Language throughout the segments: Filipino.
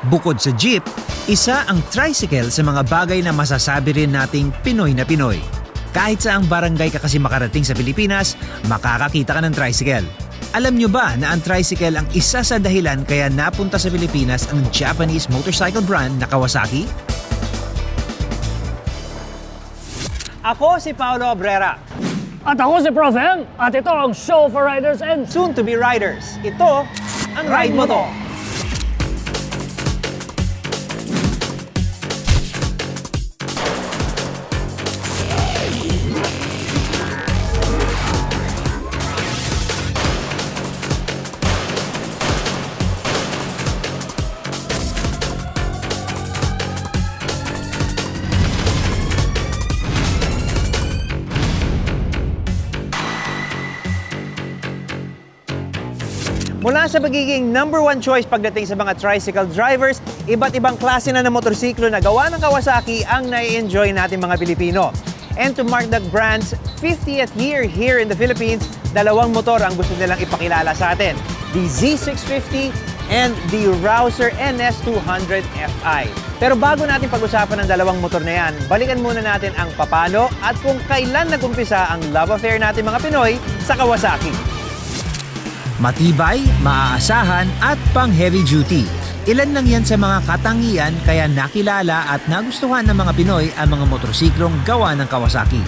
Bukod sa jeep, isa ang tricycle sa mga bagay na masasabi rin nating Pinoy na Pinoy. Kahit saang barangay ka kasi makarating sa Pilipinas, makakakita ka ng tricycle. Alam nyo ba na ang tricycle ang isa sa dahilan kaya napunta sa Pilipinas ang Japanese motorcycle brand na Kawasaki? Ako si Paolo Abrera. At ako si Prof. M. At ito ang Show for Riders and Soon to be riders. Ito ang Ride Mo To. Mula sa pagiging #1 choice pagdating sa mga tricycle drivers, iba't ibang klase na ng motorsiklo na gawa ng Kawasaki ang nai-enjoy natin mga Pilipino. And to mark the brand's 50th year here in the Philippines, dalawang motor ang gusto nilang ipakilala sa atin. The Z650 and the Rouser NS200 Fi. Pero bago natin pag-usapan ang dalawang motor na yan, balikan muna natin ang papano at kung kailan nag-umpisa ang love affair natin mga Pinoy sa Kawasaki. Matibay, maaasahan at pang heavy duty. Ilan lang yan sa mga katangian kaya nakilala at nagustuhan ng mga Pinoy ang mga motorsiklong gawa ng Kawasaki.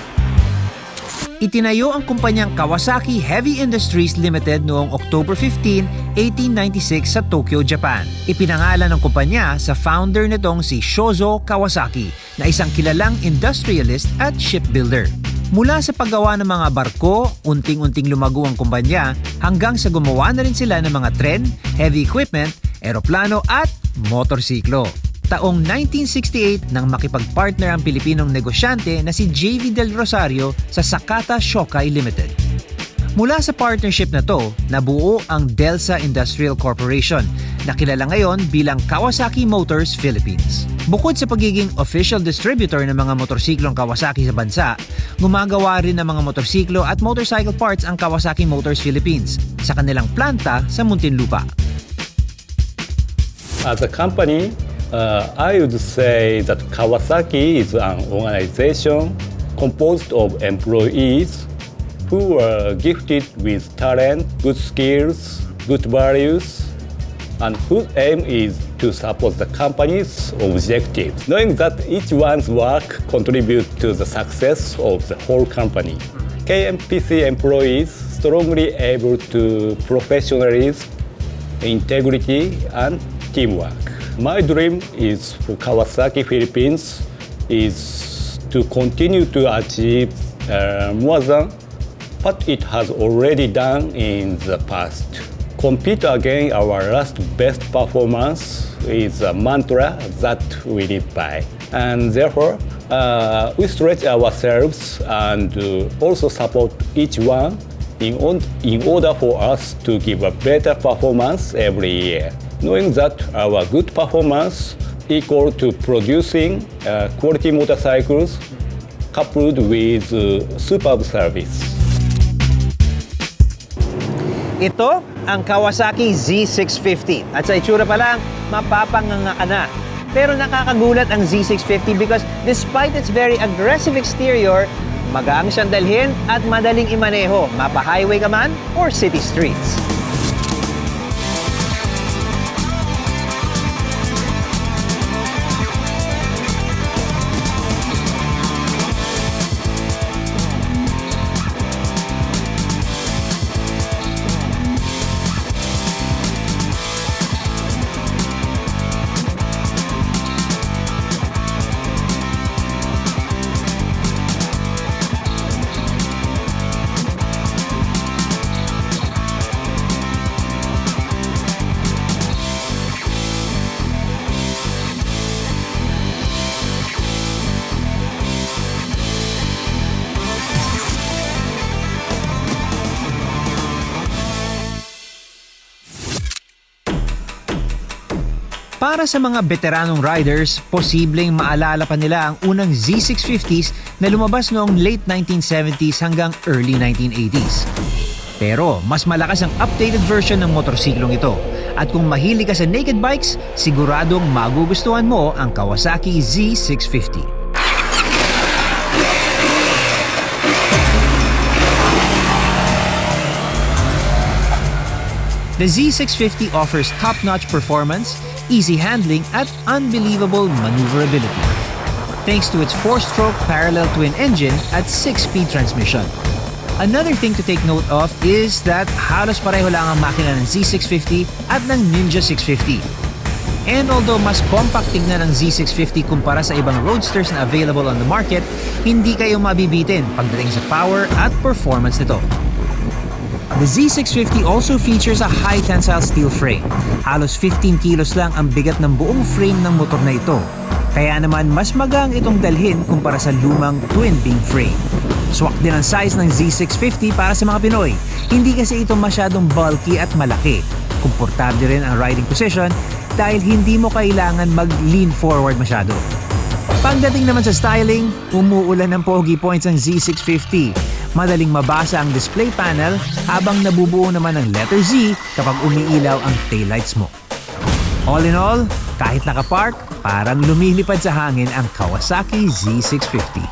Itinayo ang kumpanyang Kawasaki Heavy Industries Limited noong October 15, 1896 sa Tokyo, Japan. Ipinangalan ng kumpanya sa founder nitong si Shozo Kawasaki na isang kilalang industrialist at shipbuilder. Mula sa paggawa ng mga barko, unting-unting lumago ang kumpanya hanggang sa gumawa na rin sila ng mga tren, heavy equipment, eroplano at motorsiklo. Taong 1968 nang makipagpartner ang Pilipinong negosyante na si J.V. Del Rosario sa Sakata Shokai Limited. Mula sa partnership na to, nabuo ang Delsa Industrial Corporation na kilala ngayon bilang Kawasaki Motors Philippines. Bukod sa pagiging official distributor ng mga motorsiklong Kawasaki sa bansa, gumagawa rin ng mga motorsiklo at motorcycle parts ang Kawasaki Motors Philippines sa kanilang planta sa Muntinlupa. As a company, I would say that Kawasaki is an organization composed of employees who are gifted with talent, good skills, good values, and whose aim is to support the company's objectives, knowing that each one's work contributes to the success of the whole company. KMPC employees strongly able to professionalism, integrity, and teamwork. My dream is for Kawasaki Philippines is to continue to achieve more than what it has already done in the past. Compete against our last best performance is a mantra that we live by. And therefore, we stretch ourselves and also support each one in order for us to give a better performance every year. Knowing that our good performance equal to producing quality motorcycles coupled with superb service. Ito ang Kawasaki Z650 at sa itsura pa lang, mapapanganga ka na. Pero nakakagulat ang Z650 because despite its very aggressive exterior, magaang siyang dalhin at madaling imaneho, mapa-highway ka man or city streets. Para sa mga veteranong riders, posibleng maalala pa nila ang unang Z650s na lumabas noong late 1970s hanggang early 1980s. Pero mas malakas ang updated version ng motorsiklong ito At kung mahilig ka sa naked bikes, siguradong magugustuhan mo ang Kawasaki Z650. The Z650 offers top-notch performance, easy handling, at unbelievable maneuverability. Thanks to its 4-stroke parallel twin engine at 6-speed transmission. Another thing to take note of is that halos pareho lang ang makina ng Z650 at ng Ninja 650. And although mas compact tignan ng Z650 kumpara sa ibang roadsters na available on the market, hindi kayo mabibitin pagdating sa power at performance nito. The Z650 also features a high tensile steel frame. Halos 15 kilos lang ang bigat ng buong frame ng motor na ito. Kaya naman mas magang itong dalhin kumpara sa lumang twin beam frame. Swak din ang size ng Z650 para sa mga Pinoy. Hindi kasi ito masyadong bulky at malaki. Komportable rin ang riding position dahil hindi mo kailangan mag-lean forward masyado. Pagdating naman sa styling, umuulan ng pogi points ang Z650. Madaling mabasa ang display panel habang nabubuo naman ng letter Z kapag umiilaw ang taillights mo. All in all, kahit nakapark, parang lumilipad sa hangin ang Kawasaki Z650.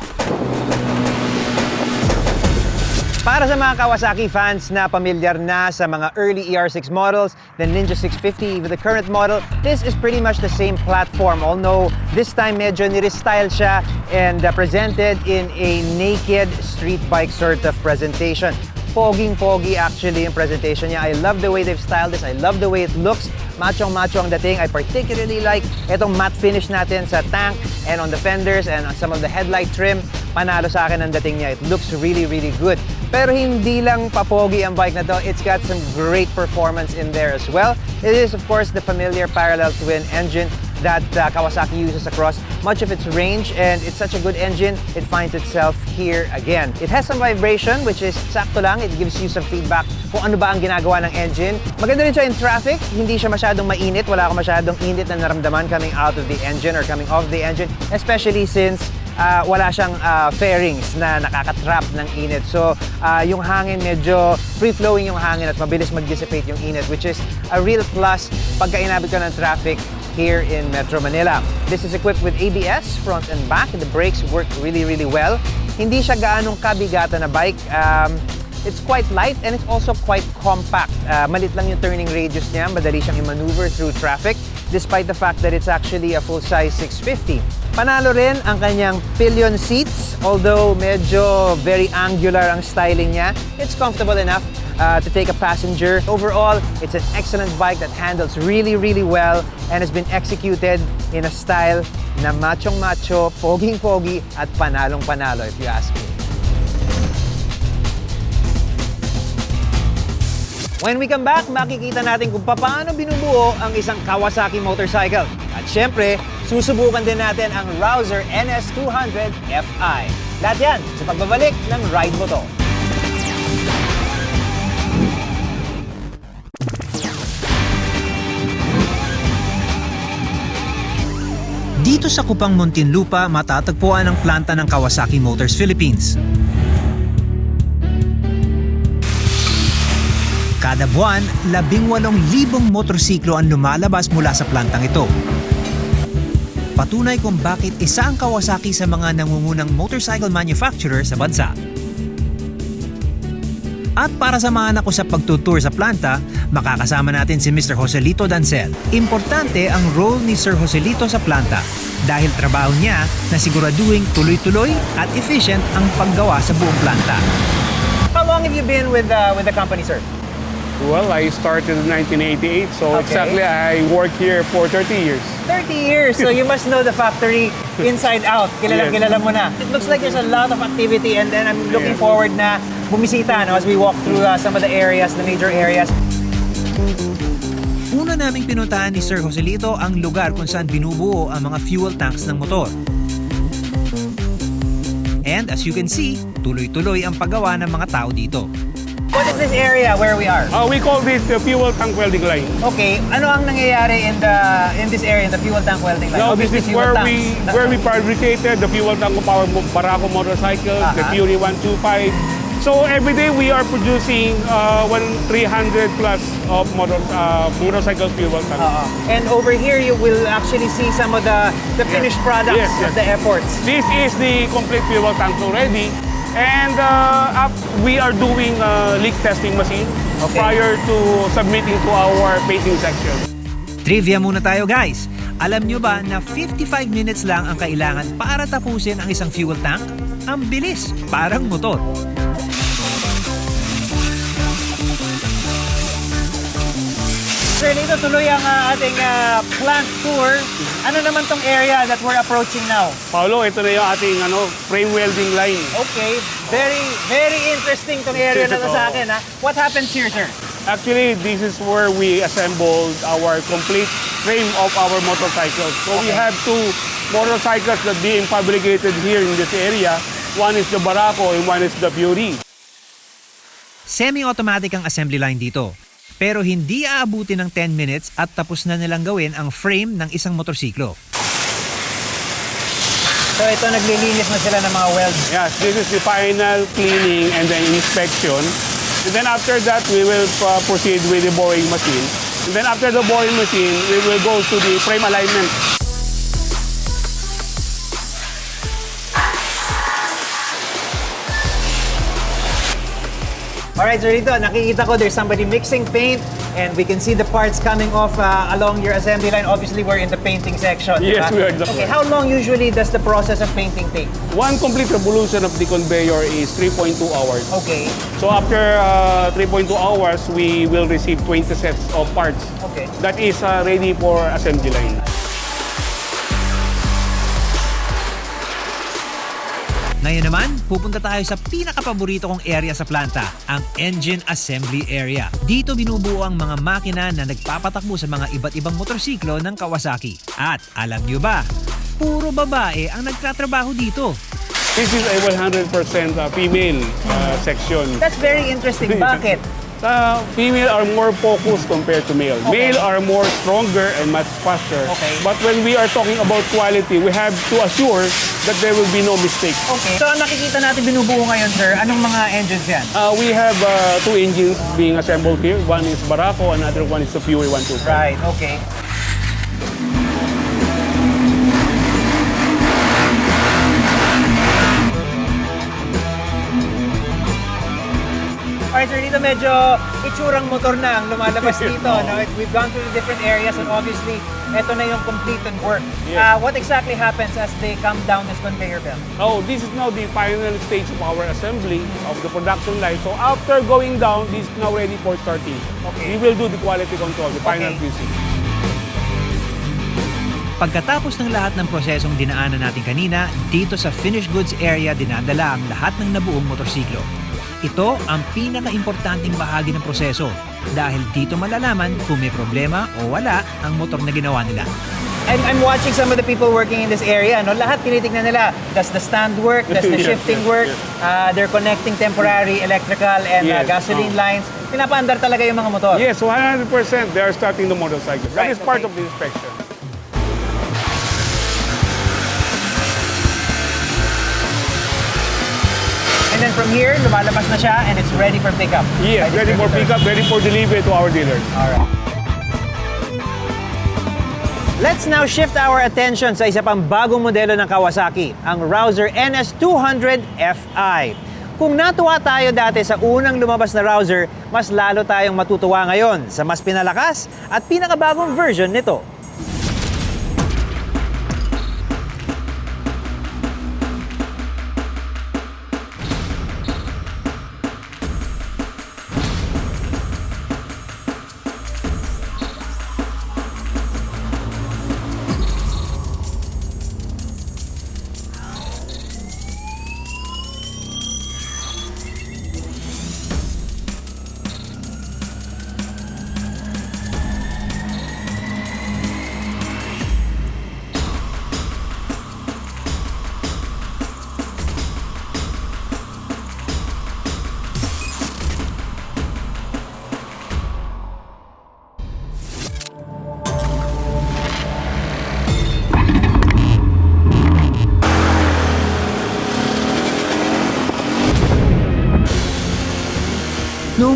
Para sa mga Kawasaki fans na pamilyar na sa mga early ER6 models, the Ninja 650, even the current model, this is pretty much the same platform. Although this time medyo nirestyle siya and presented in a naked street bike sort of presentation. Poging-pogi actually yung presentation niya. I love the way they've styled this. I love the way it looks. Machong-macho ang dating. I particularly like itong matte finish natin sa tank and on the fenders and on some of the headlight trim. Panalo sa akin ang dating niya. It looks really, really good. Pero hindi lang papogi ang bike na to. It's got some great performance in there as well. It is, of course, the familiar parallel twin engine that Kawasaki uses across much of its range, and it's such a good engine, it finds itself here again. It has some vibration, which is sakto lang. It gives you some feedback kung ano ba ang ginagawa ng engine. Maganda rin siya in traffic. Hindi siya masyadong mainit. Wala akong masyadong init na naramdaman coming out of the engine or coming off the engine, especially since wala siyang fairings na nakakatrap ng init. So, yung hangin medyo free-flowing yung hangin at mabilis mag-dissipate yung init, which is a real plus pagka inabot ka ng traffic here in Metro Manila. This is equipped with ABS, front and back. The brakes work really, really well. Hindi siya gaanong kabigatan na bike. It's quite light and it's also quite compact. Malit lang yung turning radius niya. Madali siyang i-maneuver through traffic despite the fact that it's actually a full-size 650. Panalo rin ang kanyang pillion seats. Although medyo very angular ang styling niya, it's comfortable enough to take a passenger. Overall, it's an excellent bike that handles really, really well and has been executed in a style na machong-macho, poging-pogi at panalong-panalo if you ask me. When we come back, makikita natin kung paano binubuo ang isang Kawasaki motorcycle. At syempre, susubukan din natin ang Rouser NS200 Fi. Lahat yan sa pagbabalik ng Ride Mo To. Dito sa Kupang Muntinlupa, matatagpuan ang planta ng Kawasaki Motors Philippines. Kada buwan, 18,000 motorsiklo ang lumalabas mula sa plantang ito. Patunay kung bakit isa ang Kawasaki sa mga nangungunang motorcycle manufacturer sa bansa. At para samahan ako sa pagtutour sa planta, makakasama natin si Mr. Joselito Dancel. Importante ang role ni Sir Joselito sa planta dahil trabaho niya na siguraduhin tuloy-tuloy at efficient ang paggawa sa buong planta. How long have you been with the company, sir? Well, I started in 1988, so Okay. exactly I worked here for 30 years. 30 years, so you must know the factory inside out. Kilala mo na. It looks like there's a lot of activity and then I'm looking Yes. forward na bumisita as we walk through some of the areas, the major areas. Una naming pinuntahan ni Sir Joselito ang lugar kung saan binubuo ang mga fuel tanks ng motor. And as you can see, tuloy-tuloy ang paggawa ng mga tao dito. What is this area where we are? We call this the fuel tank welding line. Okay, ano ang nangyayari in this area, in the fuel tank welding line? Now, this Obviously, is fuel where we fabricated the fuel tank of our Barako motorcycle, the Uh-huh. Fury 125, So every day we are producing 300 plus of motorcycle fuel tanks. And over here, you will actually see some of the finished products Yes, of yes. the efforts. This is the complete fuel tank already. And we are doing leak testing machine prior to submitting to our painting section. Trivia muna tayo guys. Alam nyo ba na 55 minutes lang ang kailangan para tapusin ang isang fuel tank? Ang bilis, parang motor. Sir, dito tuloy ang ating plant tour. Ano naman tong area that we're approaching now? Paolo, ito na yung ating frame welding line. Okay, very interesting tong area na to sa akin. Ha? What happens here, sir? Actually, this is where we assembled our complete frame of our motorcycles. So we have two motorcycles that being fabricated here in this area. One is the Barako and one is the Fury. Semi-automatic ang assembly line dito. Pero hindi aabuti ng 10 minutes at tapos na nilang gawin ang frame ng isang motorsiklo. So ito, naglilinis na sila ng mga welds. Yes, this is the final cleaning and then inspection. And then after that, we will proceed with the boring machine. And then after the boring machine, we will go to the frame alignment. Alright, sir, dito nakikita ko there's somebody mixing paint and we can see the parts coming off along your assembly line. Obviously, we're in the painting section. Yes, diba? we are. Okay, how long usually does the process of painting take? One complete revolution of the conveyor is 3.2 hours. Okay, So after 3.2 hours, we will receive 20 sets of parts. okay. That is ready for assembly line. Ngayon naman, pupunta tayo sa pinakapaborito kong area sa planta, ang engine assembly area. Dito binubuo ang mga makina na nagpapatakbo sa mga iba't ibang motorsiklo ng Kawasaki. At alam nyo ba, puro babae ang nagtatrabaho dito. This is a 100% female section. That's very interesting. Bakit? Female are more focused compared to male. Okay. Male are more stronger and much faster. Okay. But when we are talking about quality, we have to assure that there will be no mistake. Okay. So ang nakikita natin binubuo ngayon, sir, anong mga engines yan? We have two engines being assembled here. One is Barako, another one is the Fury 125. Right, okay. Alright, sir, dito medyo itsurang motor na ang lumalabas dito. No? We've gone through the different areas and obviously, ito na yung completed work. Yes. What exactly happens as they come down this conveyor belt? Oh, this is now the final stage of our assembly of the production line. So after going down, this is now ready for starting. Okay. We will do the quality control, the final Okay. QC. Pagkatapos ng lahat ng prosesong dinaanan natin kanina, dito sa finished goods area dinadala ang lahat ng nabuong motorsiklo. Ito ang pinaka-importanting bahagi ng proseso dahil dito malalaman kung may problema o wala ang motor na ginawa nila. I'm watching some of the people working in this area. No? Lahat tinitignan nila. Does the stand work? Does the Yes, shifting yes, work? They're connecting temporary electrical and Yes, gasoline lines. Pinapaandar talaga yung mga motor. Yes, 100% they are starting the motorcycle. That Right, is part okay. of the inspection. And then from here, lumalabas na siya and it's ready for pickup. Yes, By ready for distributor. pickup, ready for delivery to our dealers. Alright. Let's now shift our attention sa isa pang bagong modelo ng Kawasaki, ang Rouser NS200 Fi. Kung natuwa tayo dati sa unang lumabas na Rouser, mas lalo tayong matutuwa ngayon sa mas pinalakas at pinakabagong version nito.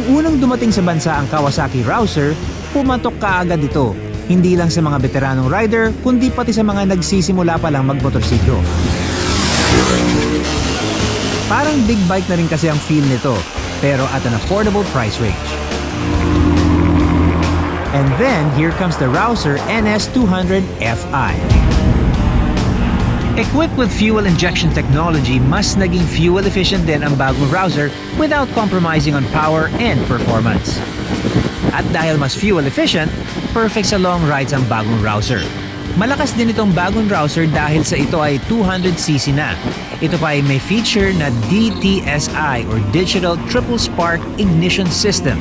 Nang unang dumating sa bansa ang Kawasaki Rouser, pumatok kaagad ito. Hindi lang sa mga veteranong rider, kundi pati sa mga nagsisimula pa lang magmotorsiklo. Parang big bike na rin kasi ang feel nito, pero at an affordable price range. And then, here comes the Rouser NS200 Fi. Equipped with fuel injection technology, mas naging fuel efficient din ang bagong Rouser without compromising on power and performance. At dahil mas fuel efficient, perfect sa long rides ang bagong Rouser. Malakas din itong bagong Rouser dahil sa ito ay 200cc na. Ito pa ay may feature na DTSI or Digital Triple Spark Ignition System.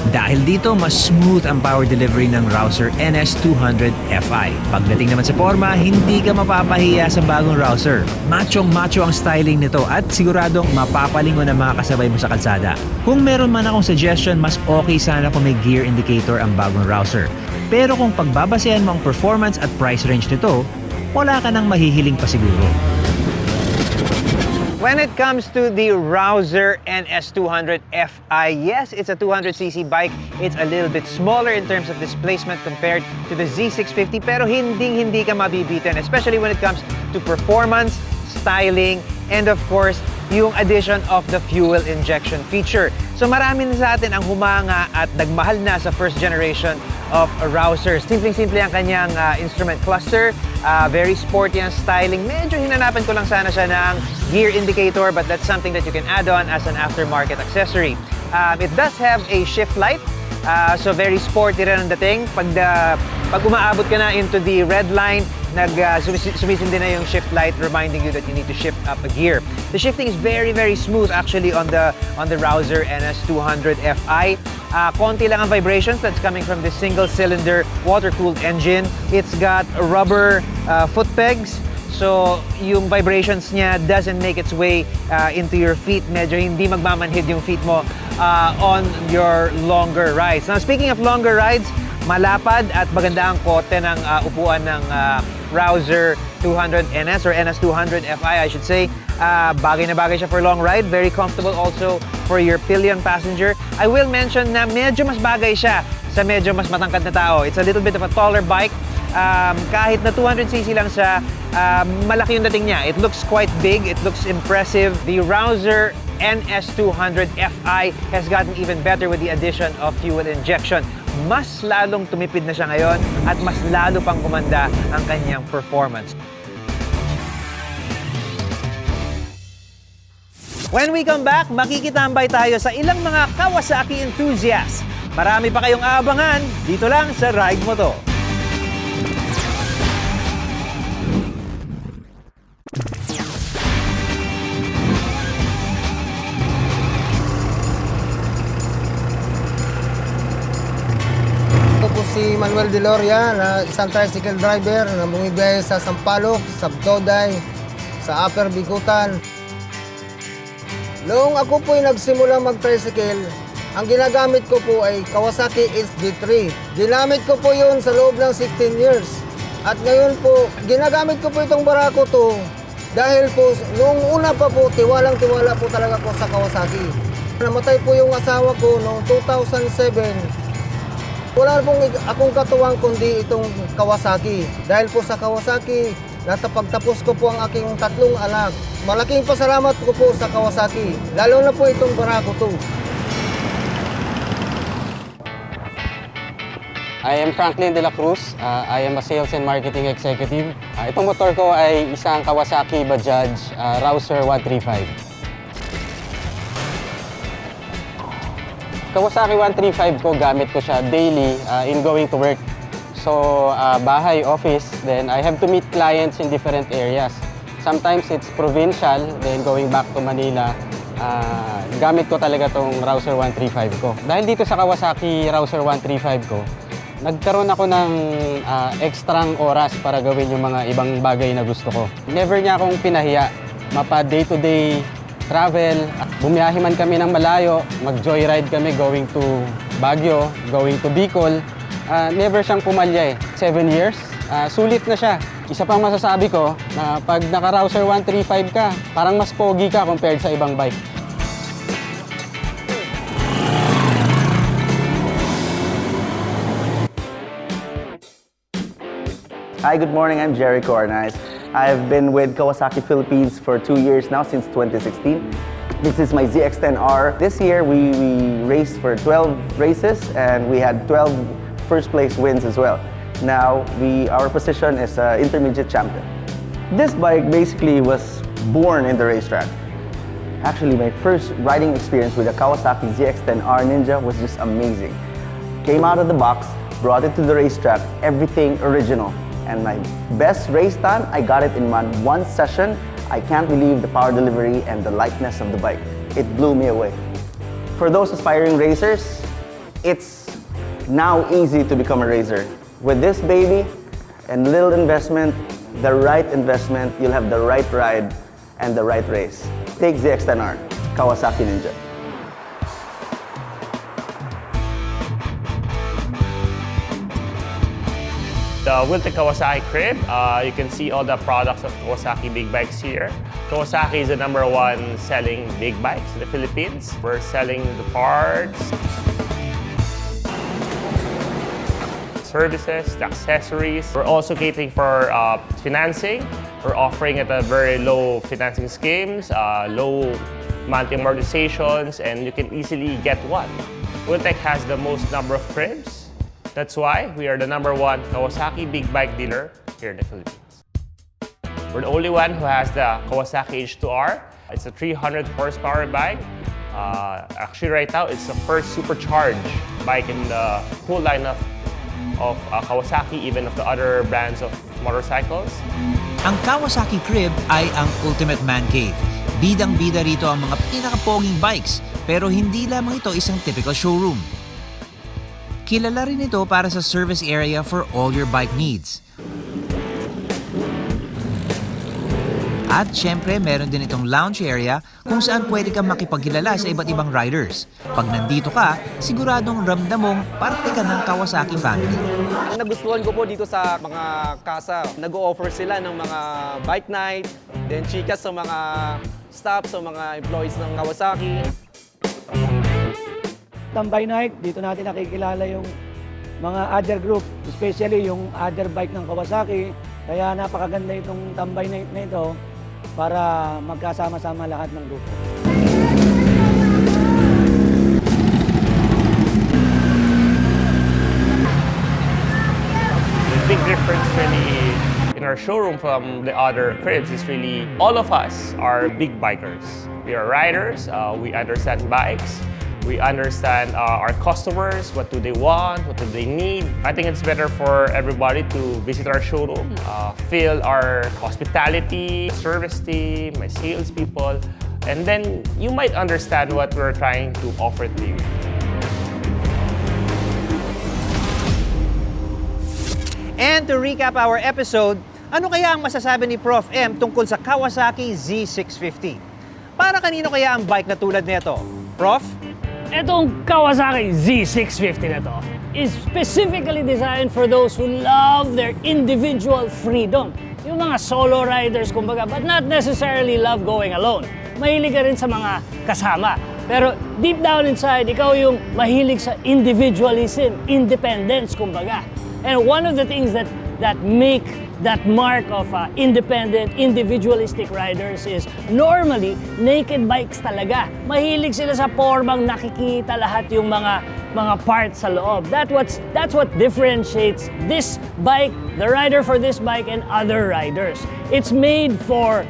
Dahil dito, mas smooth ang power delivery ng Rouser NS200 Fi. Pagdating naman sa forma, hindi ka mapapahiya sa bagong Rouser. Machong-macho ang styling nito at siguradong mapapalingon ang mga kasabay mo sa kalsada. Kung meron man akong suggestion, mas okay sana kung may gear indicator ang bagong Rouser. Pero kung pagbabasehan mo ang performance at price range nito, wala ka nang mahihiling pa siguro. When it comes to the Rouser NS200 Fi, yes, it's a 200cc bike. It's a little bit smaller in terms of displacement compared to the Z650, pero hindi ka mabibitin, especially when it comes to performance, styling, and of course, yung addition of the fuel injection feature. So marami na sa atin ang humanga at nagmahal na sa first generation of Rouser. Simpleng-simple ang kanyang instrument cluster, very sporty ang styling. Medyo hinanapan ko lang sana siya ng gear indicator, but that's something that you can add on as an aftermarket accessory. It does have a shift light, so very sporty rin ang dating. Pag umaabot ka na into the red line, sumisindi na yung shift light, reminding you that you need to shift up a gear. The shifting is very, very smooth actually on the Rouser NS200 Fi. Konti lang ang vibrations that's coming from this single-cylinder water-cooled engine. It's got rubber foot pegs, so yung vibrations niya doesn't make its way into your feet. Medyo hindi magmamanhid yung feet mo on your longer rides. Now, speaking of longer rides, malapad at maganda ang kote ng upuan ng Rouser 200 NS or NS200 Fi, I should say. Bagay na bagay siya for long ride. Very comfortable also for your pillion passenger. I will mention na medyo mas bagay siya sa medyo mas matangkad na tao. It's a little bit of a taller bike. Kahit na 200cc lang siya, malaki yung dating niya. It looks quite big. It looks impressive. The Rouser NS200 Fi has gotten even better with the addition of fuel injection. Mas lalong tumipid na siya ngayon at mas lalo pang gumanda ang kanyang performance. When we come back, makikitambay tayo sa ilang mga Kawasaki enthusiasts. Marami pa kayong aabangan dito lang sa Ride Mo To. Ito po si Manuel De Loria, na isang tricycle driver na bumibiyahe sa Sampaloc, Sabtoday, sa Upper Bikutan. Noong ako po ay nagsimula mag-tricycle, ang ginagamit ko po ay Kawasaki SG3. Ginamit ko po yun sa loob ng 16 years. At ngayon po, ginagamit ko po itong barako to dahil po noong una pa po, tiwalang-tiwala po talaga po sa Kawasaki. Namatay po yung asawa ko noong 2007. Wala pong akong katuwang kundi itong Kawasaki. Dahil po sa Kawasaki, natapagtapos ko po ang aking 3 anak. Malaking pasalamat ko po sa Kawasaki, lalo na po itong barako to. I am Franklin De La Cruz. I am a sales and marketing executive. Itong motor ko ay isang Kawasaki Bajaj Rouser 135. Kawasaki 135 ko, gamit ko siya daily in going to work. So, bahay, office, then I have to meet clients in different areas. Sometimes it's provincial, then going back to Manila, gamit ko talaga tong Rouser 135 ko. Dahil dito sa Kawasaki Rouser 135 ko, nagkaroon ako ng ekstrang oras para gawin yung mga ibang bagay na gusto ko. Never niya akong pinahiya. Mapa day-to-day travel, bumiyahe man kami ng malayo, mag-joyride kami going to Baguio, going to Bicol. Never siyang pumalya eh. 7 years, sulit na siya. Isa pang masasabi ko na pag naka-Rouser 135 ka, parang mas pogi ka compared sa ibang bike. Hi, good morning. I'm Jerry Cornais. I've been with Kawasaki Philippines for 2 years now, since 2016. This is my ZX-10R. This year, we raced for 12 races and we had 12 first place wins as well. Now, our position is intermediate champion. This bike basically was born in the racetrack. Actually, my first riding experience with a Kawasaki ZX-10R Ninja was just amazing. Came out of the box, brought it to the racetrack, everything original. And my best race time, I got it in one session. I can't believe the power delivery and the lightness of the bike. It blew me away. For those aspiring racers, it's now easy to become a racer. With this baby and little investment, the right investment, you'll have the right ride and the right race. Take ZX-10R, Kawasaki Ninja. The Welding Kawasaki crib, you can see all the products of Kawasaki big bikes here. Kawasaki is the #1 selling big bikes in the Philippines. We're selling the parts, services, the accessories. We're also catering for financing. We're offering at a very low financing schemes, low monthly amortizations, and you can easily get one. Welding has the most number of cribs. That's why we are the #1 Kawasaki big bike dealer here in the Philippines. We're the only one who has the Kawasaki H2R. It's a 300 horsepower bike. Actually, right now, it's the first supercharged bike in the whole lineup of Kawasaki, even of the other brands of motorcycles. Ang Kawasaki Crib ay ang ultimate man cave. Bidang-bida rito ang mga pinakapoging bikes, pero hindi lamang ito isang typical showroom. Kilala rin ito para sa service area for all your bike needs. At syempre, meron din itong lounge area kung saan pwede kang makipagkilala sa iba't ibang riders. Pag nandito ka, siguradong ramdam mong parte ka ng Kawasaki family. Ang nagustuhan ko po dito sa mga kasa, nag-o-offer sila ng mga bike night, then chikas sa mga staff, sa mga employees ng Kawasaki. Tambay night, dito natin nakikilala yung mga other group, especially yung other bike ng Kawasaki. Kaya napakaganda itong tambay night na ito para magkasama-sama lahat ng grupo. The big difference really in our showroom from the other cribs is really all of us are big bikers. We are riders, we understand bikes. We understand our customers, what do they want, what do they need. I think it's better for everybody to visit our showroom, feel our hospitality, service team, my salespeople, and then you might understand what we're trying to offer to you. And to recap our episode, ano kaya ang masasabi ni Prof. M tungkol sa Kawasaki Z650? Para kanino kaya ang bike na tulad nito? Prof? Itong Kawasaki Z650 na to is specifically designed for those who love their individual freedom. Yung mga solo riders, kumbaga, but not necessarily love going alone. Mahilig ka rin sa mga kasama. Pero deep down inside, ikaw yung mahilig sa individualism, independence, kumbaga. And one of the things that make that mark of independent, individualistic riders is normally naked bikes talaga. Mahilig sila sa formang nakikita lahat yung mga parts sa loob. That's what differentiates this bike, the rider for this bike, and other riders. It's made for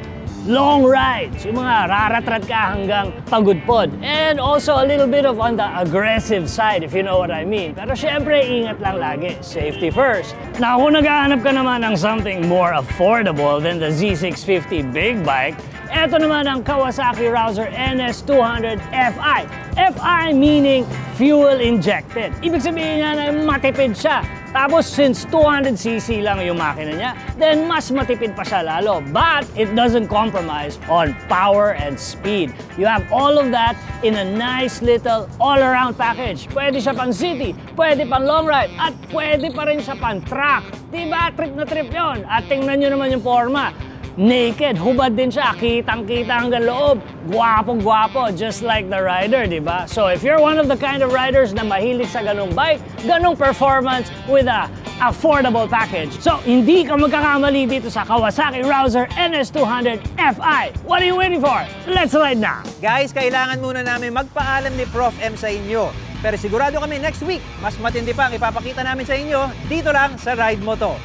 long rides, yung mga raratrat ka hanggang pagudpod. And also a little bit of on the aggressive side, if you know what I mean. Pero syempre, ingat lang lagi. Safety first. Now, kung naghahanap ka naman ng something more affordable than the Z650 big bike, eto naman ang Kawasaki Rouser NS200 FI. FI meaning fuel injected. Ibig sabihin niya na matipid siya. Tapos since 200cc lang yung makina niya, then mas matipid pa siya lalo. But it doesn't compromise on power and speed. You have all of that in a nice little all-around package. Pwede siya pang city, pwede pang long ride, at pwede pa rin siya pang track. Diba? Trip na trip yon. At tingnan nyo naman yung forma. Naked, hubad din siya, kitang-kita hanggang loob. Gwapong-gwapo, just like the rider, di ba? So if you're one of the kind of riders na mahilig sa ganung bike, ganung performance with a affordable package. So, hindi ka magkakamali dito sa Kawasaki Rouser NS200 Fi. What are you waiting for? Let's ride na! Guys, kailangan muna namin magpaalam ni Prof. M sa inyo. Pero sigurado kami next week, mas matindi pa ang ipapakita namin sa inyo dito lang sa Ride Mo To.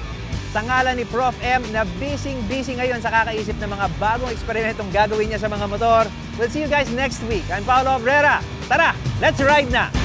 Sa ngalan ni Prof. M na busy ngayon sa kakaisip ng mga bagong eksperimentong gagawin niya sa mga motor. We'll see you guys next week. I'm Paolo Obrera. Tara, let's ride na!